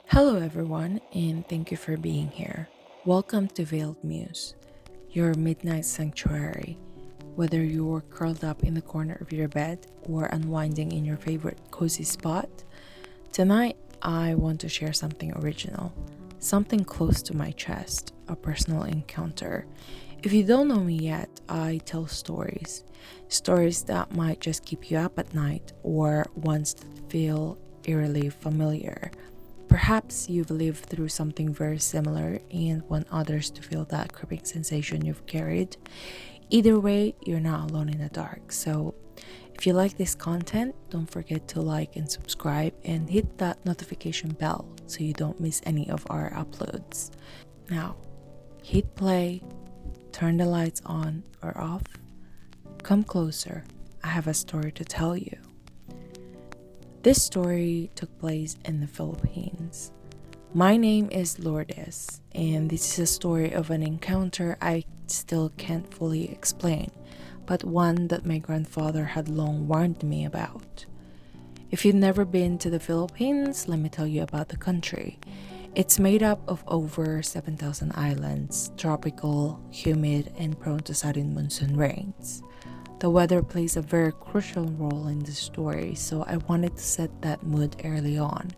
Hello, everyone, and thank you for being here. Welcome to Veiled Muse, your midnight sanctuary. Whether you're curled up in the corner of your bed or unwinding in your favorite cozy spot, tonight I want to share something original, something close to my chest, a personal encounter. If you don't know me yet, I tell stories that might just keep you up at night or ones that feel eerily familiar. Perhaps you've lived through something very similar and want others to feel that creeping sensation you've carried. Either way, you're not alone in the dark. So, if you like this content, don't forget to like and subscribe and hit that notification bell so you don't miss any of our uploads. Now, hit play, turn the lights on or off, come closer. I have a story to tell you. This story took place in the Philippines. My name is Lourdes, and this is a story of an encounter I still can't fully explain, but one that my grandfather had long warned me about. If you've never been to the Philippines, let me tell you about the country. It's made up of over 7,000 islands, tropical, humid, and prone to sudden monsoon rains. The weather plays a very crucial role in the story, so I wanted to set that mood early on.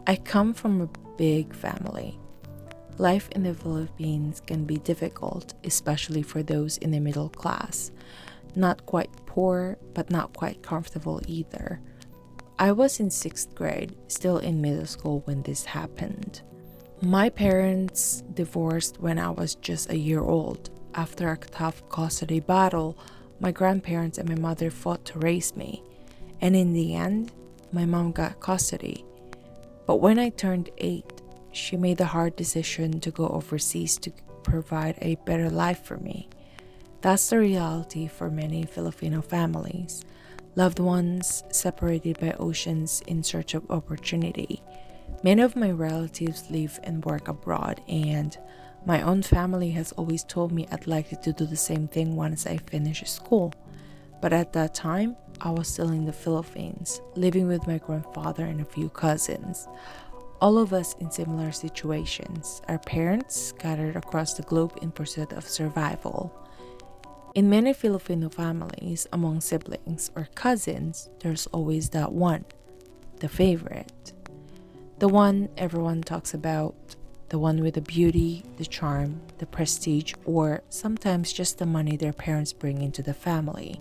I come from a big family. Life in the Philippines can be difficult, especially for those in the middle class. Not quite poor, but not quite comfortable either. I was in 6th grade, still in middle school when this happened. My parents divorced when I was just a year old. After a tough custody battle, my grandparents and my mother fought to raise me, and in the end, my mom got custody. But when I turned 8, she made the hard decision to go overseas to provide a better life for me. That's the reality for many Filipino families. Loved ones separated by oceans in search of opportunity. Many of my relatives live and work abroad, and my own family has always told me I'd like to do the same thing once I finish school. But at that time, I was still in the Philippines, living with my grandfather and a few cousins. All of us in similar situations, our parents scattered across the globe in pursuit of survival. In many Filipino families, among siblings or cousins, there's always that one, the favorite. The one everyone talks about, the one with the beauty, the charm, the prestige, or sometimes just the money their parents bring into the family.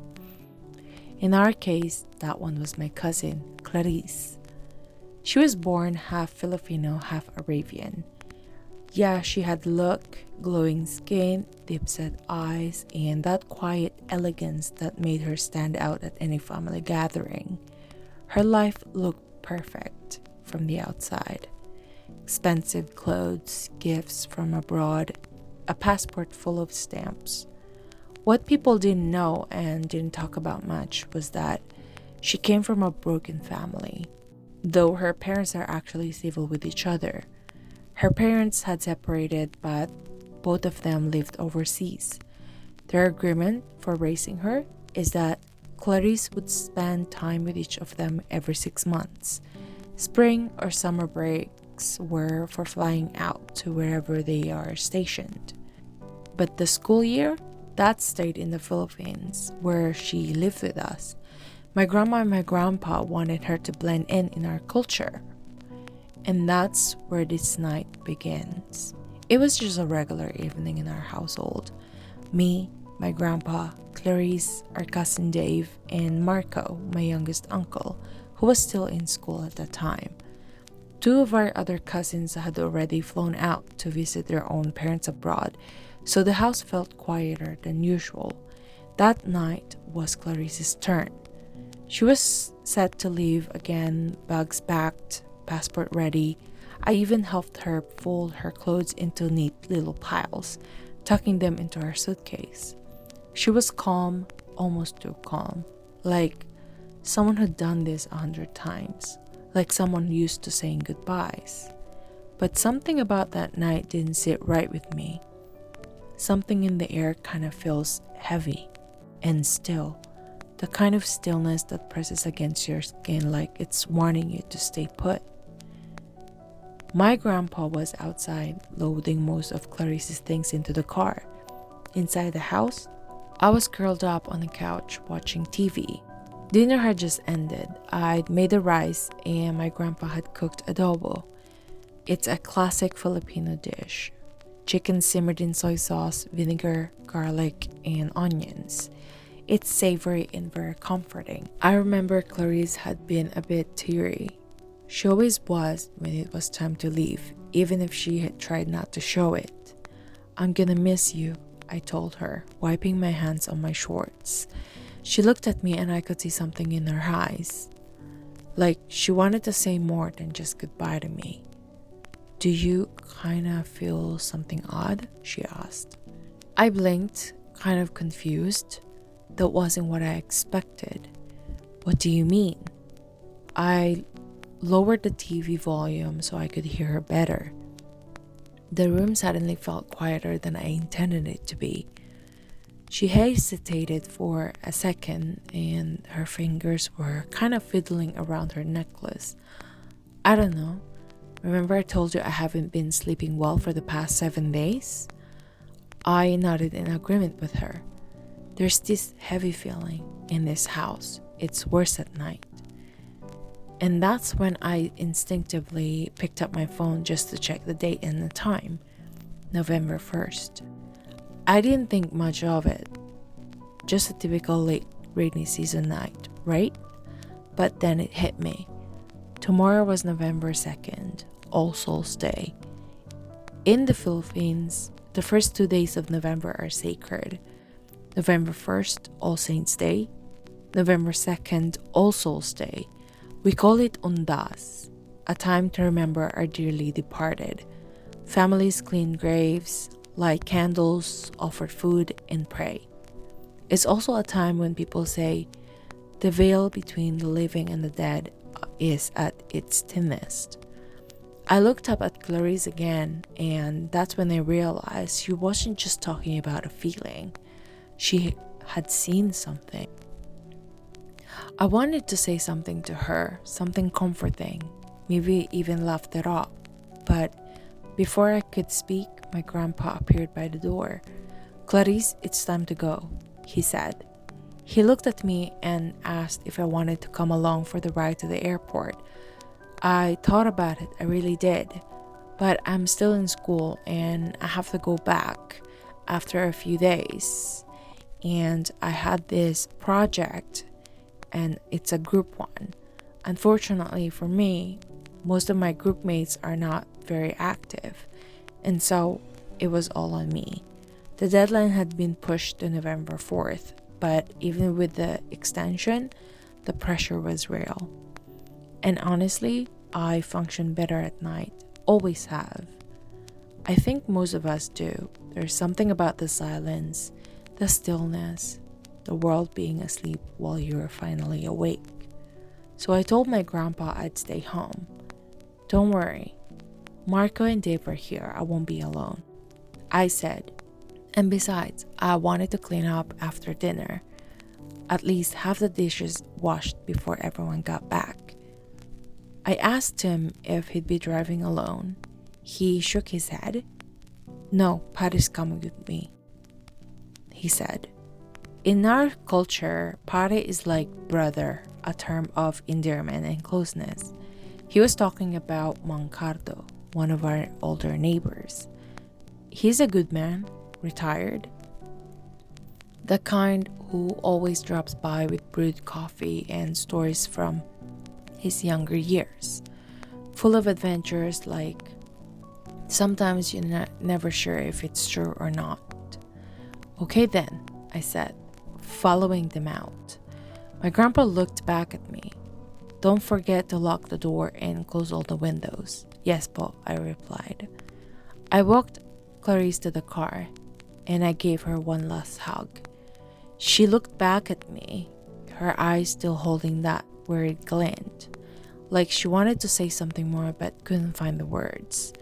In our case, that one was my cousin, Clarice. She was born half Filipino, half Arabian. Yeah, she had look, glowing skin, deep set eyes, and that quiet elegance that made her stand out at any family gathering. Her life looked perfect from the outside. Expensive clothes, gifts from abroad, a passport full of stamps. What people didn't know and didn't talk about much was that she came from a broken family, though her parents are actually civil with each other. Her parents had separated, but both of them lived overseas. Their agreement for raising her is that Clarice would spend time with each of them every 6 months. Spring or summer breaks were for flying out to wherever they are stationed. But the school year, that stayed in the Philippines, where she lived with us. My grandma and my grandpa wanted her to blend in our culture. And that's where this night begins. It was just a regular evening in our household. Me, my grandpa, Clarice, our cousin Dave, and Marco, my youngest uncle, who was still in school at that time. Two of our other cousins had already flown out to visit their own parents abroad, so the house felt quieter than usual. That night was Clarice's turn. She was set to leave again, bags packed, passport ready. I even helped her fold her clothes into neat little piles, tucking them into her suitcase. She was calm, almost too calm, like someone who'd done this 100 times, like someone used to saying goodbyes. But something about that night didn't sit right with me. Something in the air kind of feels heavy and still, the kind of stillness that presses against your skin like it's warning you to stay put. My grandpa was outside loading most of Clarice's things into the car. Inside the house, I was curled up on the couch watching TV. Dinner had just ended. I'd made the rice and my grandpa had cooked adobo. It's a classic Filipino dish. Chicken simmered in soy sauce, vinegar, garlic, and onions. It's savory and very comforting. I remember Clarice had been a bit teary. She always was when it was time to leave, even if she had tried not to show it. "I'm gonna miss you," I told her, wiping my hands on my shorts. She looked at me and I could see something in her eyes. Like she wanted to say more than just goodbye to me. "Do you kinda feel something odd?" she asked. I blinked, kind of confused. That wasn't what I expected. "What do you mean?" I lowered the TV volume so I could hear her better. The room suddenly felt quieter than I intended it to be. She hesitated for a second and her fingers were kind of fiddling around her necklace. "I don't know. Remember I told you I haven't been sleeping well for the past 7 days?" I nodded in agreement with her. "There's this heavy feeling in this house. It's worse at night." And that's when I instinctively picked up my phone just to check the date and the time. November 1st. I didn't think much of it. Just a typical late rainy season night, right? But then it hit me. Tomorrow was November 2nd, All Souls Day. In the Philippines, the first 2 days of November are sacred. November 1st, All Saints Day. November 2nd, All Souls Day. We call it Undas, a time to remember our dearly departed. Families clean graves, light candles, offer food, and pray. It's also a time when people say the veil between the living and the dead is at its thinnest. I looked up at Clarice again, and that's when I realized she wasn't just talking about a feeling. She had seen something. I wanted to say something to her, something comforting, maybe even laughed it off. But before I could speak, my grandpa appeared by the door. "Clarice, it's time to go," he said. He looked at me and asked if I wanted to come along for the ride to the airport. I thought about it, I really did. But I'm still in school and I have to go back after a few days. And I had this project and it's a group one. Unfortunately for me, most of my group mates are not very active, and so it was all on me. The deadline had been pushed to November 4th, but even with the extension, the pressure was real. And honestly, I function better at night, always have. I think most of us do. There's something about the silence, the stillness, the world being asleep while you're finally awake. So I told my grandpa I'd stay home. "Don't worry, Marco and Dave are here, I won't be alone," I said. And besides, I wanted to clean up after dinner. At least have the dishes washed before everyone got back. I asked him if he'd be driving alone. He shook his head. "No, Pat is coming with me," he said. In our culture, pare is like brother, a term of endearment and closeness. He was talking about Mang Cardo, one of our older neighbors. He's a good man, retired. The kind who always drops by with brewed coffee and stories from his younger years. Full of adventures like sometimes you're never sure if it's true or not. "Okay then," I said, following them out. My grandpa looked back at me. "Don't forget to lock the door and close all the windows." "Yes, po," I replied. I walked Clarice to the car, and I gave her one last hug. She looked back at me, her eyes still holding that worried glint, like she wanted to say something more but couldn't find the words.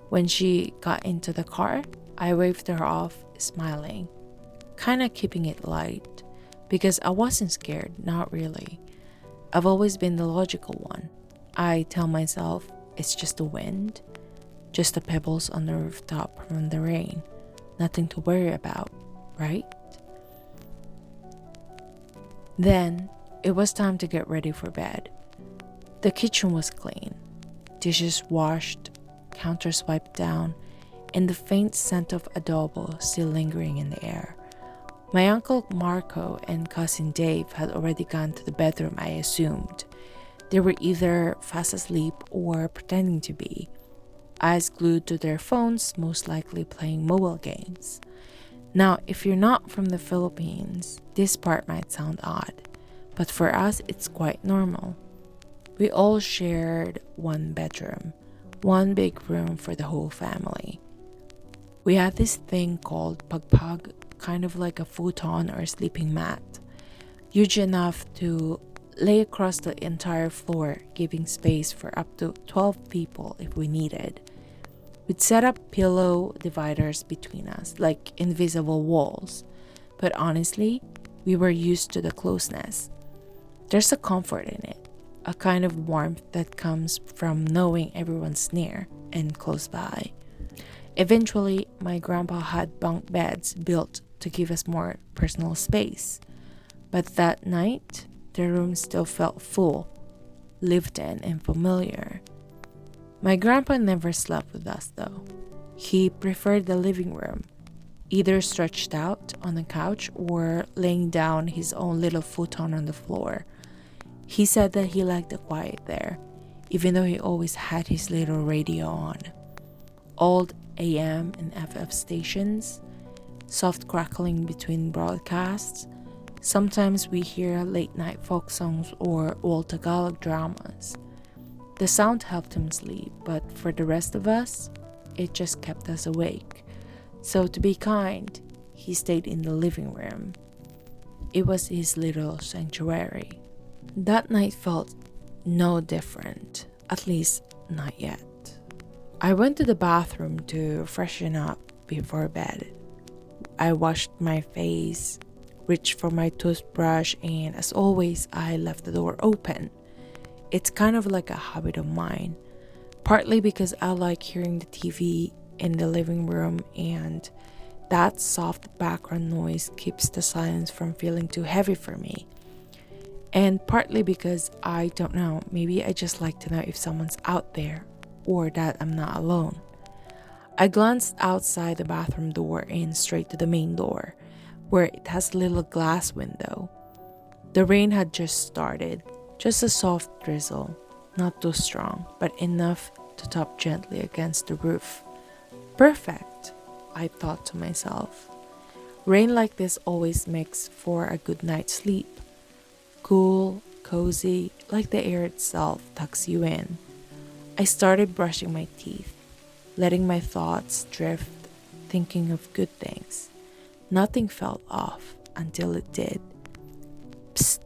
When she got into the car, I waved her off, smiling, kinda keeping it light, because I wasn't scared, not really. I've always been the logical one. I tell myself, it's just the wind, just the pebbles on the rooftop from the rain. Nothing to worry about, right? Then it was time to get ready for bed. The kitchen was clean, dishes washed, counters wiped down, and the faint scent of adobo still lingering in the air. My uncle Marco and cousin Dave had already gone to the bedroom, I assumed. They were either fast asleep or pretending to be, eyes glued to their phones, most likely playing mobile games. Now, if you're not from the Philippines, this part might sound odd, but for us, it's quite normal. We all shared one bedroom, one big room for the whole family. We had this thing called pagpag, kind of like a futon or a sleeping mat, huge enough to lay across the entire floor, giving space for up to 12 people if we needed. We'd set up pillow dividers between us, like invisible walls, but honestly, we were used to the closeness. There's a comfort in it, a kind of warmth that comes from knowing everyone's near and close by. Eventually, my grandpa had bunk beds built to give us more personal space. But that night, the room still felt full, lived in, and familiar. My grandpa never slept with us though. He preferred the living room, either stretched out on the couch or laying down his own little futon on the floor. He said that he liked the quiet there, even though he always had his little radio on. Old AM and FF stations, soft crackling between broadcasts. Sometimes we hear late night folk songs or old Tagalog dramas. The sound helped him sleep, but for the rest of us, it just kept us awake. So to be kind, he stayed in the living room. It was his little sanctuary. That night felt no different, at least not yet. I went to the bathroom to freshen up before bed. I washed my face, reached for my toothbrush, and as always, I left the door open. It's kind of like a habit of mine, partly because I like hearing the TV in the living room, and that soft background noise keeps the silence from feeling too heavy for me. And partly because I don't know, maybe I just like to know if someone's out there or that I'm not alone. I glanced outside the bathroom door and straight to the main door, where it has a little glass window. The rain had just started, just a soft drizzle, not too strong, but enough to tap gently against the roof. Perfect, I thought to myself. Rain like this always makes for a good night's sleep. Cool, cozy, like the air itself tucks you in. I started brushing my teeth, letting my thoughts drift, thinking of good things. Nothing felt off until it did. Psst.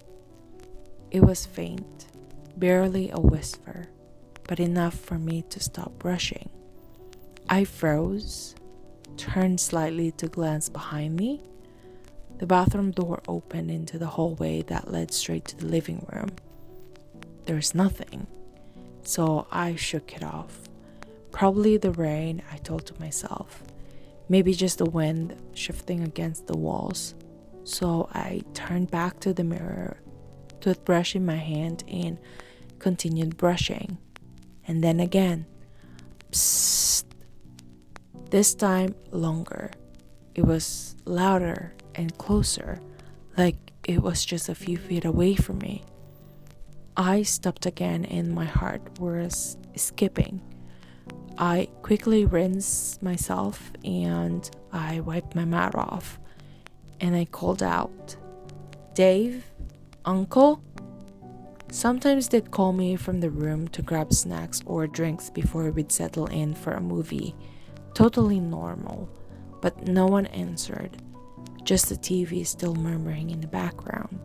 It was faint, barely a whisper, but enough for me to stop brushing. I froze, turned slightly to glance behind me. The bathroom door opened into the hallway that led straight to the living room. There's nothing, so I shook it off. Probably the rain, I told to myself. Maybe just the wind shifting against the walls. So I turned back to the mirror, toothbrush in my hand, and continued brushing. And then again. Psst. This time longer. It was louder and closer, like it was just a few feet away from me. I stopped again and my heart was skipping. I quickly rinsed myself and I wiped my mouth off. And I called out, "Dave? Uncle?" Sometimes they'd call me from the room to grab snacks or drinks before we'd settle in for a movie. Totally normal, but no one answered. Just the TV still murmuring in the background.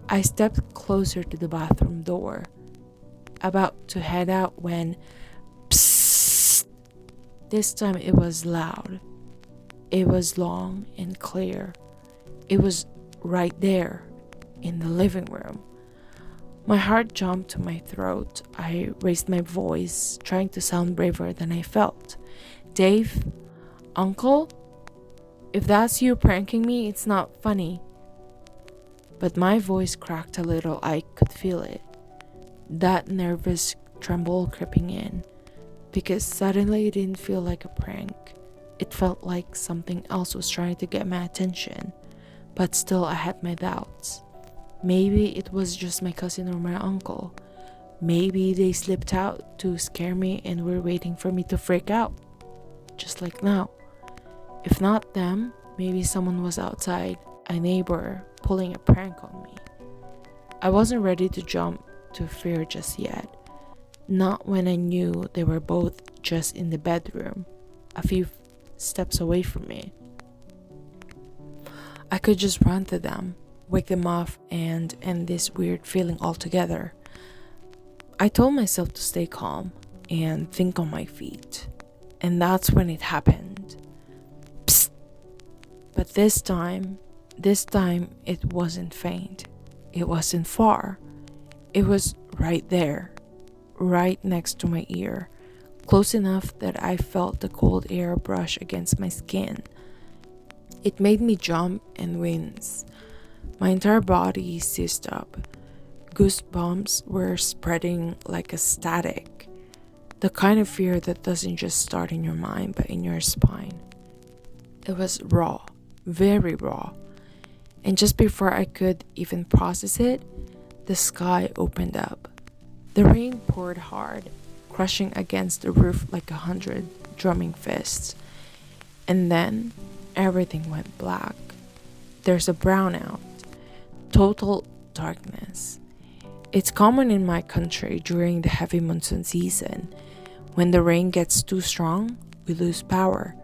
I stepped closer to the bathroom door, about to head out when, psst! This time it was loud. It was long and clear. It was right there in the living room. My heart jumped to my throat. I raised my voice, trying to sound braver than I felt. Dave, Uncle, if that's you pranking me, it's not funny. But my voice cracked a little. I could feel it. That nervous tremble creeping in. Because suddenly it didn't feel like a prank. It felt like something else was trying to get my attention. But still, I had my doubts. Maybe it was just my cousin or my uncle. Maybe they slipped out to scare me and were waiting for me to freak out. Just like now. If not them, maybe someone was outside, a neighbor, pulling a prank on me. I wasn't ready to jump to fear just yet. Not when I knew they were both just in the bedroom, a few steps away from me. I could just run to them, wake them up, and end this weird feeling altogether. I told myself to stay calm and think on my feet. And that's when it happened. Psst. But this time it wasn't faint. It wasn't far. It was right there, right next to my ear, close enough that I felt the cold air brush against my skin. It made me jump and wince. My entire body seized up. Goosebumps were spreading like a static. The kind of fear that doesn't just start in your mind but in your spine. It was raw, very raw. And just before I could even process it, the sky opened up. The rain poured hard, crushing against the roof like 100 drumming fists. And then everything went black. There's a brownout. Total darkness. It's common in my country during the heavy monsoon season. When the rain gets too strong, we lose power.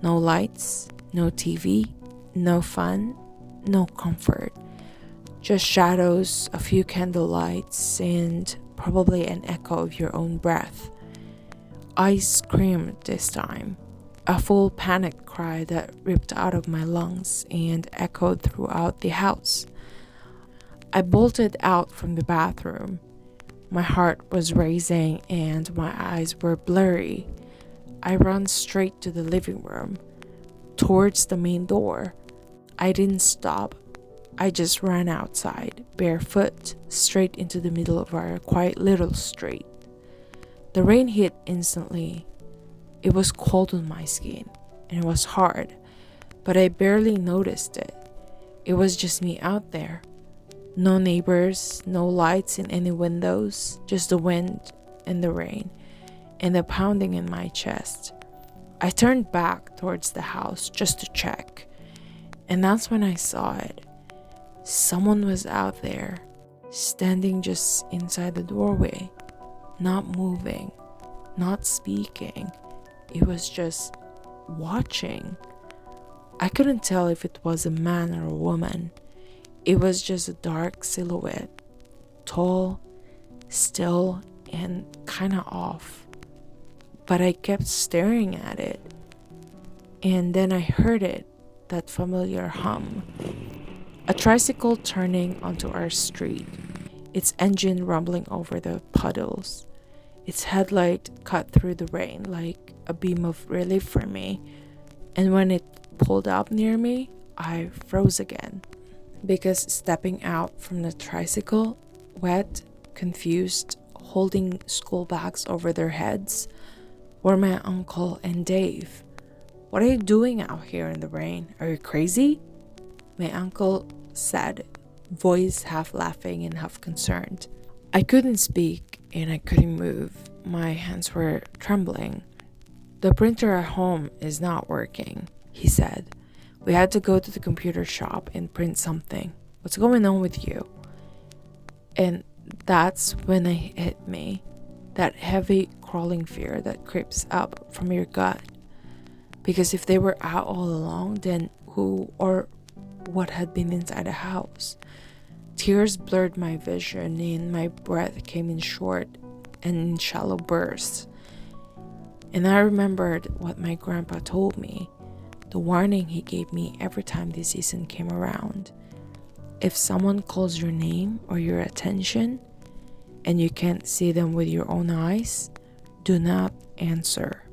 No lights, no TV, no fun, no comfort. Just shadows, a few candle lights, and probably an echo of your own breath. I screamed this time. A full panic cry that ripped out of my lungs and echoed throughout the house. I bolted out from the bathroom. My heart was racing and my eyes were blurry. I ran straight to the living room, towards the main door. I didn't stop. I just ran outside, barefoot, straight into the middle of our quiet little street. The rain hit instantly. It was cold on my skin, and it was hard, but I barely noticed it. It was just me out there. No neighbors, no lights in any windows, just the wind and the rain, and the pounding in my chest. I turned back towards the house just to check, and that's when I saw it. Someone was out there, standing just inside the doorway, not moving, not speaking. It was just watching. I couldn't tell if it was a man or a woman. It was just a dark silhouette, tall, still, and kinda off. But I kept staring at it. And then I heard it, that familiar hum. A tricycle turning onto our street, its engine rumbling over the puddles. Its headlight cut through the rain like a beam of relief for me. And when it pulled up near me, I froze again. Because stepping out from the tricycle, wet, confused, holding school bags over their heads, were my uncle and Dave. "What are you doing out here in the rain? Are you crazy?" My uncle said, voice half laughing and half concerned. I couldn't speak and I couldn't move. My hands were trembling. "The printer at home is not working," he said. "We had to go to the computer shop and print something. What's going on with you?" And that's when it hit me. That heavy crawling fear that creeps up from your gut. Because if they were out all along, then who or what had been inside the house? Tears blurred my vision and my breath came in short and in shallow bursts. And I remembered what my grandpa told me, the warning he gave me every time this season came around. If someone calls your name or your attention, and you can't see them with your own eyes, do not answer.